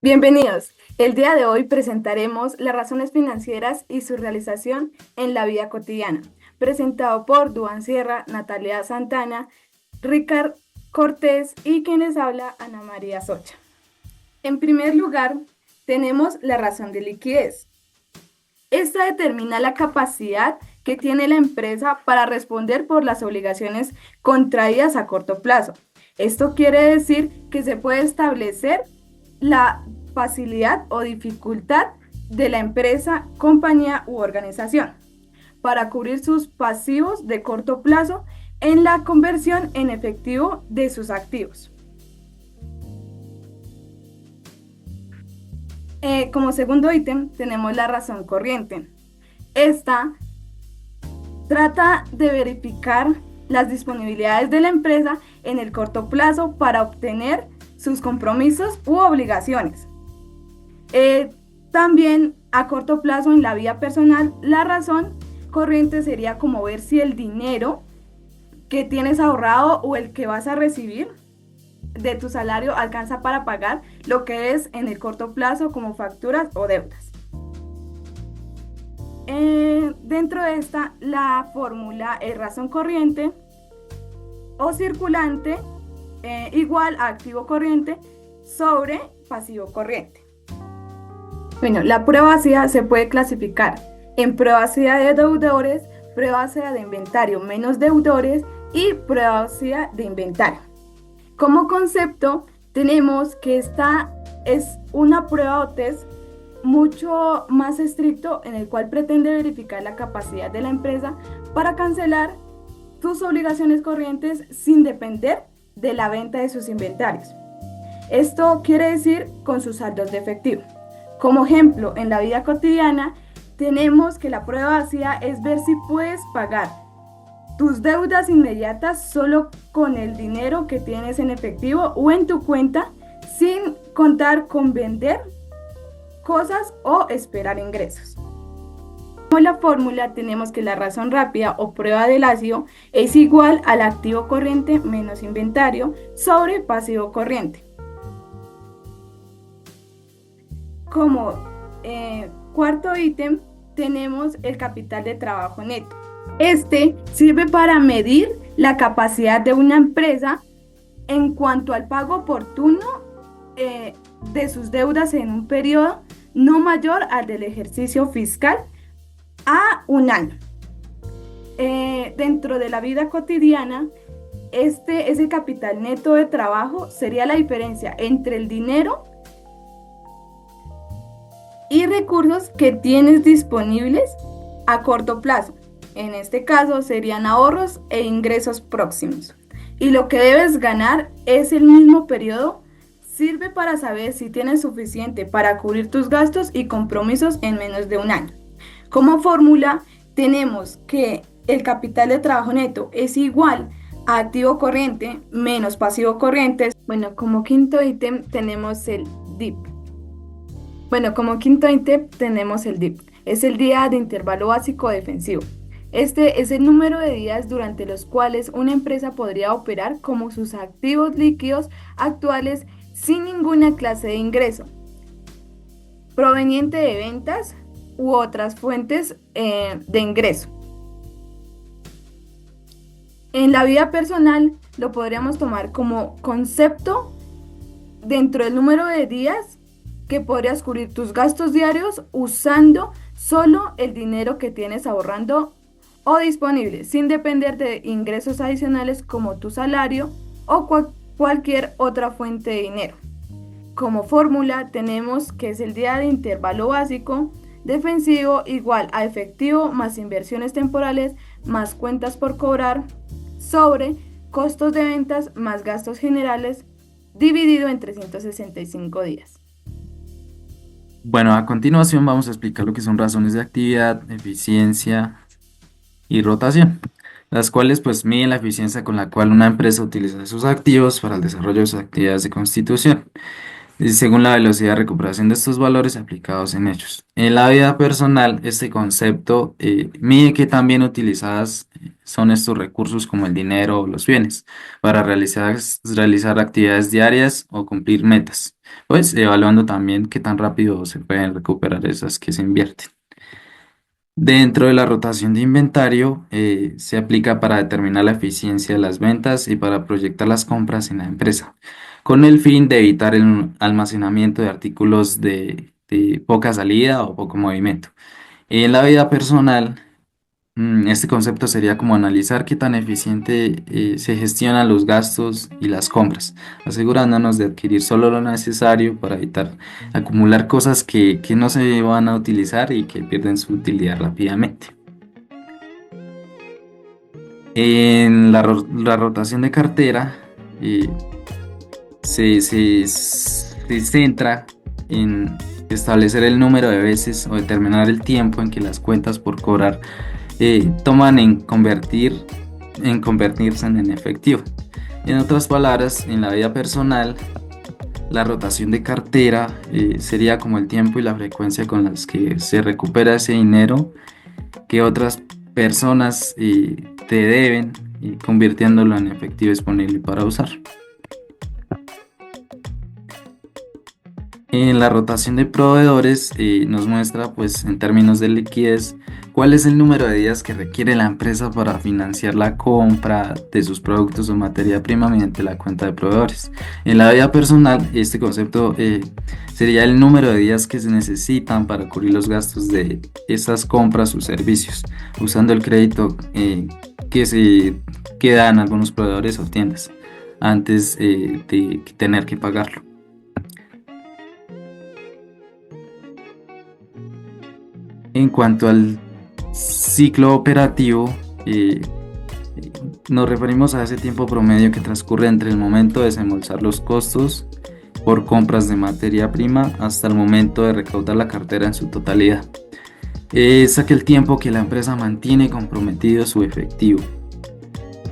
Bienvenidos. El día de hoy presentaremos las razones financieras y su realización en la vida cotidiana, presentado por Duan Sierra, Natalia Santana, Ricard Cortés y quienes habla Ana María Socha. En primer lugar, tenemos la razón de liquidez. Esta determina la capacidad que tiene la empresa para responder por las obligaciones contraídas a corto plazo. Esto quiere decir que se puede establecer la facilidad o dificultad de la empresa, compañía u organización para cubrir sus pasivos de corto plazo en la conversión en efectivo de sus activos. Como segundo ítem tenemos la razón corriente. Esta trata de verificar las disponibilidades de la empresa en el corto plazo para obtener sus compromisos u obligaciones. También a corto plazo en la vida personal, la razón corriente sería como ver si el dinero que tienes ahorrado o el que vas a recibir de tu salario alcanza para pagar lo que es en el corto plazo como facturas o deudas. Dentro de esta, la fórmula es razón corriente o circulante igual a activo corriente sobre pasivo corriente. Bueno, la prueba ácida se puede clasificar en prueba ácida de deudores, prueba ácida de inventario menos deudores y prueba ácida de inventario. Como concepto, tenemos que esta es una prueba o test mucho más estricto en el cual pretende verificar la capacidad de la empresa para cancelar sus obligaciones corrientes sin depender de la venta de sus inventarios. Esto quiere decir con sus saldos de efectivo. Como ejemplo, en la vida cotidiana tenemos que la prueba ácida es ver si puedes pagar tus deudas inmediatas solo con el dinero que tienes en efectivo o en tu cuenta sin contar con vender cosas o esperar ingresos. Como la fórmula tenemos que la razón rápida o prueba del ácido es igual al activo corriente menos inventario sobre pasivo corriente. Como cuarto ítem tenemos el capital de trabajo neto. Este sirve para medir la capacidad de una empresa en cuanto al pago oportuno de sus deudas en un periodo no mayor al del ejercicio fiscal a un año. Dentro de la vida cotidiana, ese capital neto de trabajo sería la diferencia entre el dinero y recursos que tienes disponibles a corto plazo. En este caso serían ahorros e ingresos próximos. Y lo que debes ganar es el mismo periodo. Sirve para saber si tienes suficiente para cubrir tus gastos y compromisos en menos de un año. Como fórmula tenemos que el capital de trabajo neto es igual a activo corriente menos pasivo corriente. Bueno, como quinto ítem tenemos el DIP. Es el día de intervalo básico defensivo. Este es el número de días durante los cuales una empresa podría operar como sus activos líquidos actuales sin ninguna clase de ingreso proveniente de ventas u otras fuentes de ingreso. En la vida personal lo podríamos tomar como concepto dentro del número de días que podrías cubrir tus gastos diarios usando solo el dinero que tienes ahorrando o disponible, sin depender de ingresos adicionales como tu salario o cualquier otra fuente de dinero. Como fórmula tenemos que es el día de intervalo básico defensivo igual a efectivo más inversiones temporales más cuentas por cobrar sobre costos de ventas más gastos generales dividido en 365 días. Bueno, a continuación vamos a explicar lo que son razones de actividad, eficiencia y rotación, las cuales pues miden la eficiencia con la cual una empresa utiliza sus activos para el desarrollo de sus actividades de constitución, y según la velocidad de recuperación de estos valores aplicados en ellos. En la vida personal, este concepto mide qué tan bien utilizadas son estos recursos como el dinero o los bienes para realizar actividades diarias o cumplir metas. pues evaluando también qué tan rápido se pueden recuperar esas que se invierten. Dentro de la rotación de inventario, se aplica para determinar la eficiencia de las ventas y para proyectar las compras en la empresa, con el fin de evitar el almacenamiento de artículos de poca salida o poco movimiento. En la vida personal, este concepto sería como analizar qué tan eficiente se gestionan los gastos y las compras, asegurándonos de adquirir solo lo necesario para evitar acumular cosas que no se van a utilizar y que pierden su utilidad rápidamente. En la rotación de cartera, eh, se centra en establecer el número de veces o determinar el tiempo en que las cuentas por cobrar toman en convertirse en efectivo. En otras palabras, en la vida personal, la rotación de cartera sería como el tiempo y la frecuencia con las que se recupera ese dinero que otras personas te deben y convirtiéndolo en efectivo disponible para usar. En la rotación de proveedores nos muestra, pues, en términos de liquidez, cuál es el número de días que requiere la empresa para financiar la compra de sus productos o materia prima mediante la cuenta de proveedores. En la vida personal, este concepto sería el número de días que se necesitan para cubrir los gastos de esas compras o servicios, usando el crédito que se queda en algunos proveedores o tiendas antes de tener que pagarlo. En cuanto al ciclo operativo, nos referimos a ese tiempo promedio que transcurre entre el momento de desembolsar los costos por compras de materia prima hasta el momento de recaudar la cartera en su totalidad. Es aquel tiempo que la empresa mantiene comprometido su efectivo.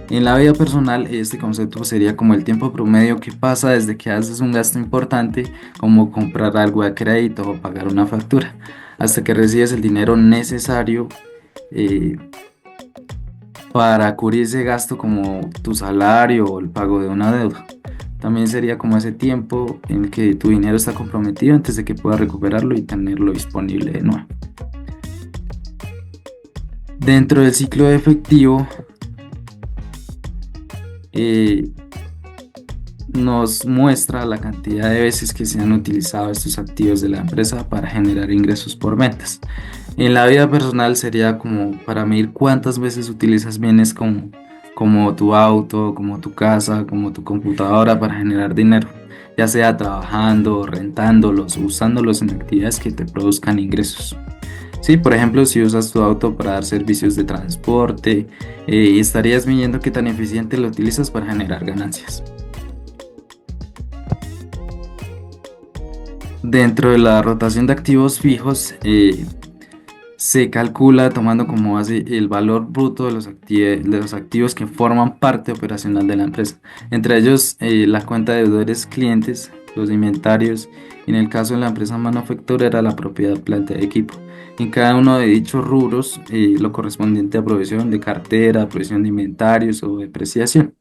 En la vida personal, este concepto sería como el tiempo promedio que pasa desde que haces un gasto importante, como comprar algo a crédito o pagar una factura, hasta que recibes el dinero necesario eh, para cubrir ese gasto, como tu salario o el pago de una deuda. También sería como ese tiempo en el que tu dinero está comprometido antes de que puedas recuperarlo y tenerlo disponible de nuevo. Dentro del ciclo de efectivo, nos muestra la cantidad de veces que se han utilizado estos activos de la empresa para generar ingresos por ventas. En la vida personal sería como para medir cuántas veces utilizas bienes como tu auto, como tu casa, como tu computadora para generar dinero, ya sea trabajando, rentándolos, usándolos en actividades que te produzcan ingresos. Sí, por ejemplo, si usas tu auto para dar servicios de transporte, estarías midiendo qué tan eficiente lo utilizas para generar ganancias. Dentro de la rotación de activos fijos, se calcula tomando como base el valor bruto de los activos que forman parte operacional de la empresa. Entre ellos, la cuenta de deudores clientes, los inventarios, y en el caso de la empresa manufacturera, la propiedad, planta de equipo. En cada uno de dichos rubros, lo correspondiente a provisión de cartera, provisión de inventarios o depreciación.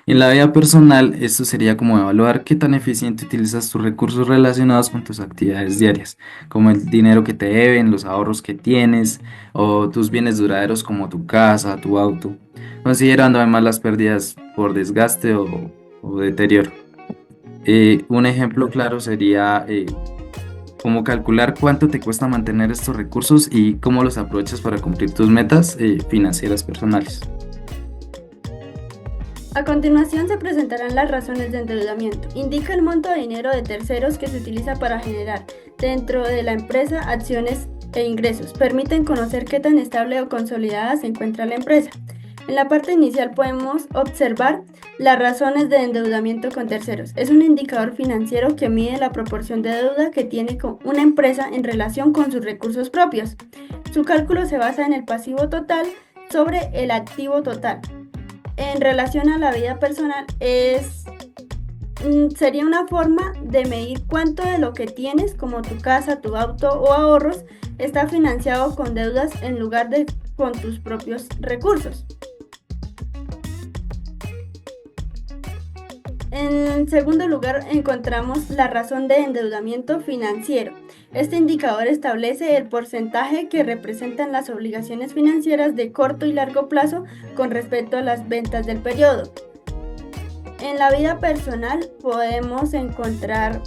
En la vida personal, esto sería como evaluar qué tan eficiente utilizas tus recursos relacionados con tus actividades diarias, como el dinero que te deben, los ahorros que tienes o tus bienes duraderos como tu casa, tu auto, considerando además las pérdidas por desgaste o deterioro. Un ejemplo claro sería cómo calcular cuánto te cuesta mantener estos recursos y cómo los aprovechas para cumplir tus metas financieras personales. A continuación se presentarán las razones de endeudamiento. Indica el monto de dinero de terceros que se utiliza para generar dentro de la empresa acciones e ingresos. Permiten conocer qué tan estable o consolidada se encuentra la empresa. En la parte inicial podemos observar las razones de endeudamiento con terceros. Es un indicador financiero que mide la proporción de deuda que tiene una empresa en relación con sus recursos propios. Su cálculo se basa en el pasivo total sobre el activo total. En relación a la vida personal, sería una forma de medir cuánto de lo que tienes, como tu casa, tu auto o ahorros, está financiado con deudas en lugar de con tus propios recursos. En segundo lugar, encontramos la razón de endeudamiento financiero. Este indicador establece el porcentaje que representan las obligaciones financieras de corto y largo plazo con respecto a las ventas del periodo. En la vida personal podemos encontrar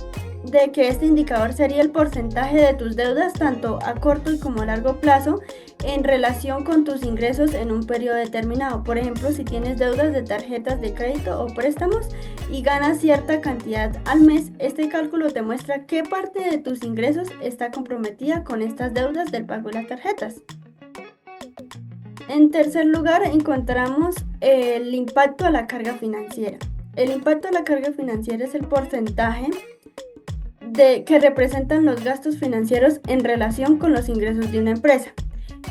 de que este indicador sería el porcentaje de tus deudas tanto a corto y como a largo plazo en relación con tus ingresos en un periodo determinado. Por ejemplo, si tienes deudas de tarjetas de crédito o préstamos y ganas cierta cantidad al mes, este cálculo te muestra qué parte de tus ingresos está comprometida con estas deudas del pago de las tarjetas. En tercer lugar, encontramos el impacto a la carga financiera. El impacto a la carga financiera es el porcentaje que representan los gastos financieros en relación con los ingresos de una empresa.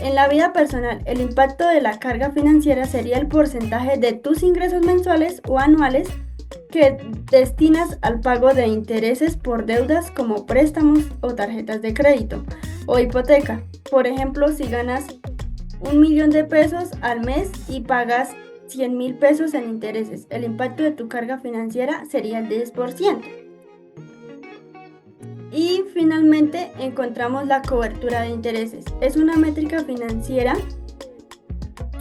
En la vida personal, el impacto de la carga financiera sería el porcentaje de tus ingresos mensuales o anuales que destinas al pago de intereses por deudas como préstamos o tarjetas de crédito o hipoteca. Por ejemplo, si ganas 1.000.000 de pesos al mes y pagas 100.000 pesos en intereses, el impacto de tu carga financiera sería el 10%. Y finalmente encontramos la cobertura de intereses. Es una métrica financiera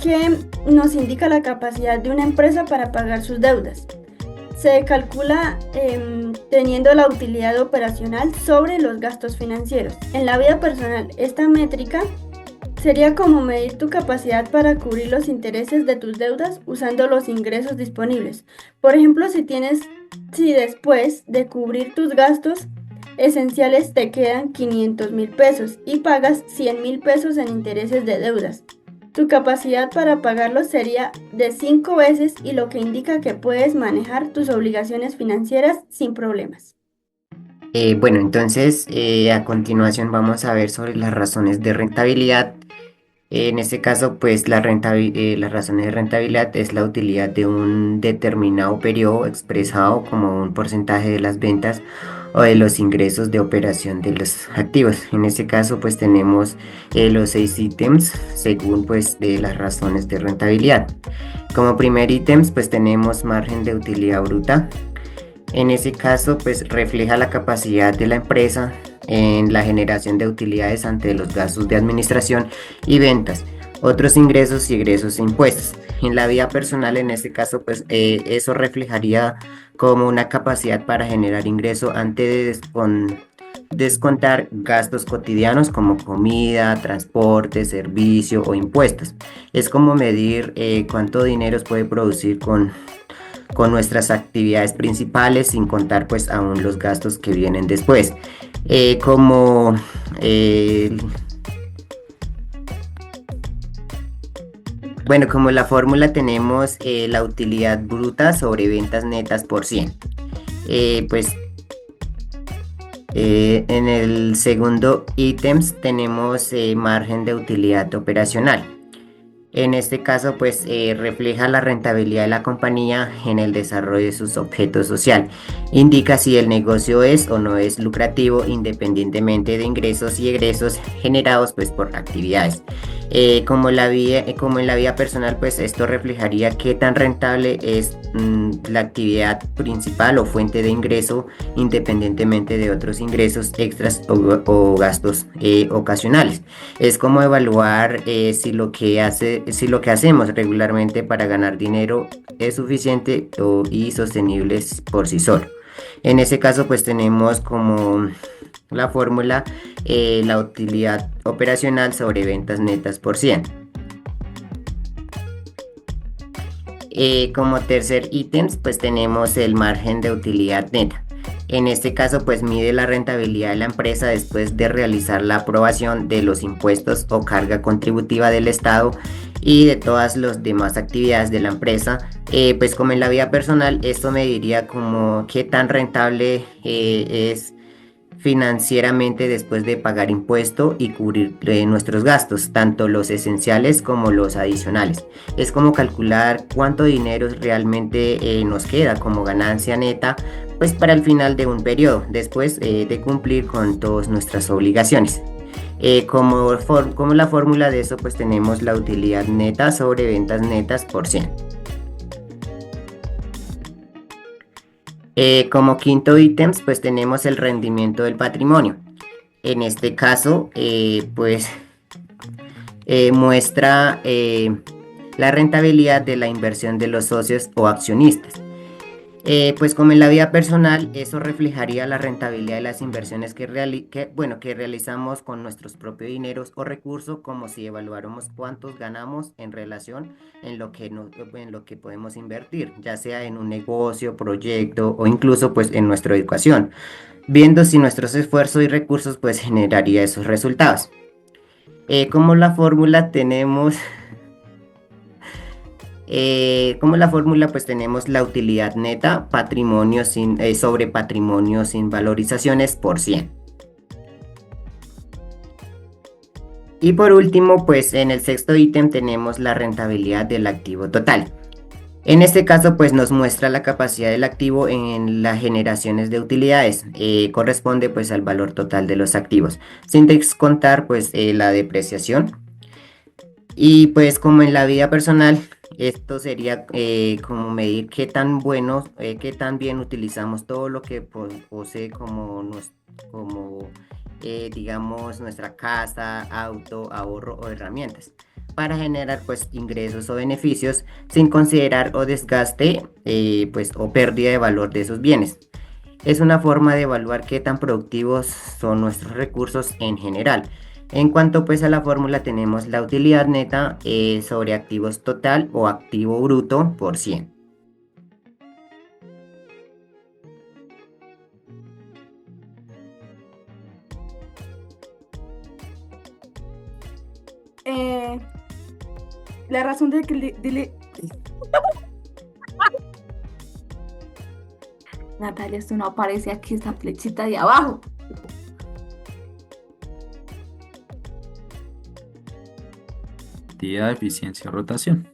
que nos indica la capacidad de una empresa para pagar sus deudas. Se calcula teniendo la utilidad operacional sobre los gastos financieros. En la vida personal, esta métrica sería como medir tu capacidad para cubrir los intereses de tus deudas usando los ingresos disponibles. Por ejemplo, si después de cubrir tus gastos esenciales te quedan 500.000 pesos y pagas 100.000 pesos en intereses de deudas, tu capacidad para pagarlos sería de 5 veces y lo que indica que puedes manejar tus obligaciones financieras sin problemas. Bueno, entonces a continuación vamos a ver sobre las razones de rentabilidad. En este caso, pues las razones de rentabilidad es la utilidad de un determinado periodo expresado como un porcentaje de las ventas o de los ingresos de operación de los activos. En este caso, pues tenemos los 6 ítems según pues de las razones de rentabilidad. Como primer ítem, pues tenemos margen de utilidad bruta. En ese caso, pues refleja la capacidad de la empresa en la generación de utilidades ante los gastos de administración y ventas, otros ingresos y egresos e impuestos. En la vida personal, en este caso, pues eso reflejaría como una capacidad para generar ingreso antes de descontar gastos cotidianos como comida, transporte, servicio o impuestos. Es como medir cuánto dinero puede producir con nuestras actividades principales sin contar pues aún los gastos que vienen después. Como la fórmula tenemos la utilidad bruta sobre ventas netas por 100. En el segundo ítem tenemos margen de utilidad operacional. En este caso, pues refleja la rentabilidad de la compañía en el desarrollo de sus objetos social. Indica si el negocio es o no es lucrativo independientemente de ingresos y egresos generados pues por actividades. Como en la vida personal, pues esto reflejaría qué tan rentable es la actividad principal o fuente de ingreso independientemente de otros ingresos extras o gastos ocasionales. Es como evaluar si lo que hacemos regularmente para ganar dinero es suficiente y sostenible por sí solo. En ese caso, pues tenemos como la fórmula la utilidad operacional sobre ventas netas por 100. Como tercer ítem, pues tenemos el margen de utilidad neta. En este caso, pues mide la rentabilidad de la empresa después de realizar la aprobación de los impuestos o carga contributiva del Estado y de todas las demás actividades de la empresa. Pues como en la vida personal, esto mediría como qué tan rentable es financieramente después de pagar impuesto y cubrir nuestros gastos, tanto los esenciales como los adicionales. Es como calcular cuánto dinero realmente nos queda como ganancia neta pues para el final de un periodo, después de cumplir con todas nuestras obligaciones. Como la fórmula de eso, pues tenemos la utilidad neta sobre ventas netas por 100. Como quinto ítem, pues tenemos el rendimiento del patrimonio. En este caso, pues muestra la rentabilidad de la inversión de los socios o accionistas. Pues como en la vida personal, eso reflejaría la rentabilidad de las inversiones que realizamos con nuestros propios dineros o recursos, como si evaluáramos cuántos ganamos en relación en lo que podemos invertir, ya sea en un negocio, proyecto o incluso pues en nuestra educación, viendo si nuestros esfuerzos y recursos pues generaría esos resultados. Como la fórmula tenemos como la fórmula, pues tenemos la utilidad neta, sobre patrimonio sin valorizaciones por 100. Y por último, pues en el sexto ítem tenemos la rentabilidad del activo total. En este caso, pues nos muestra la capacidad del activo en las generaciones de utilidades. Corresponde pues al valor total de los activos, sin descontar pues la depreciación. Y pues como en la vida personal, esto sería como medir qué tan bueno, qué tan bien utilizamos todo lo que posee como digamos nuestra casa, auto, ahorro o herramientas para generar pues ingresos o beneficios sin considerar o desgaste pues o pérdida de valor de esos bienes. Es una forma de evaluar qué tan productivos son nuestros recursos en general. En cuanto pues a la fórmula tenemos la utilidad neta sobre activos total o activo bruto por 100. Eh, la razón de que Natalia, esto no aparece aquí, esta flechita de abajo. Actividad, eficiencia, rotación.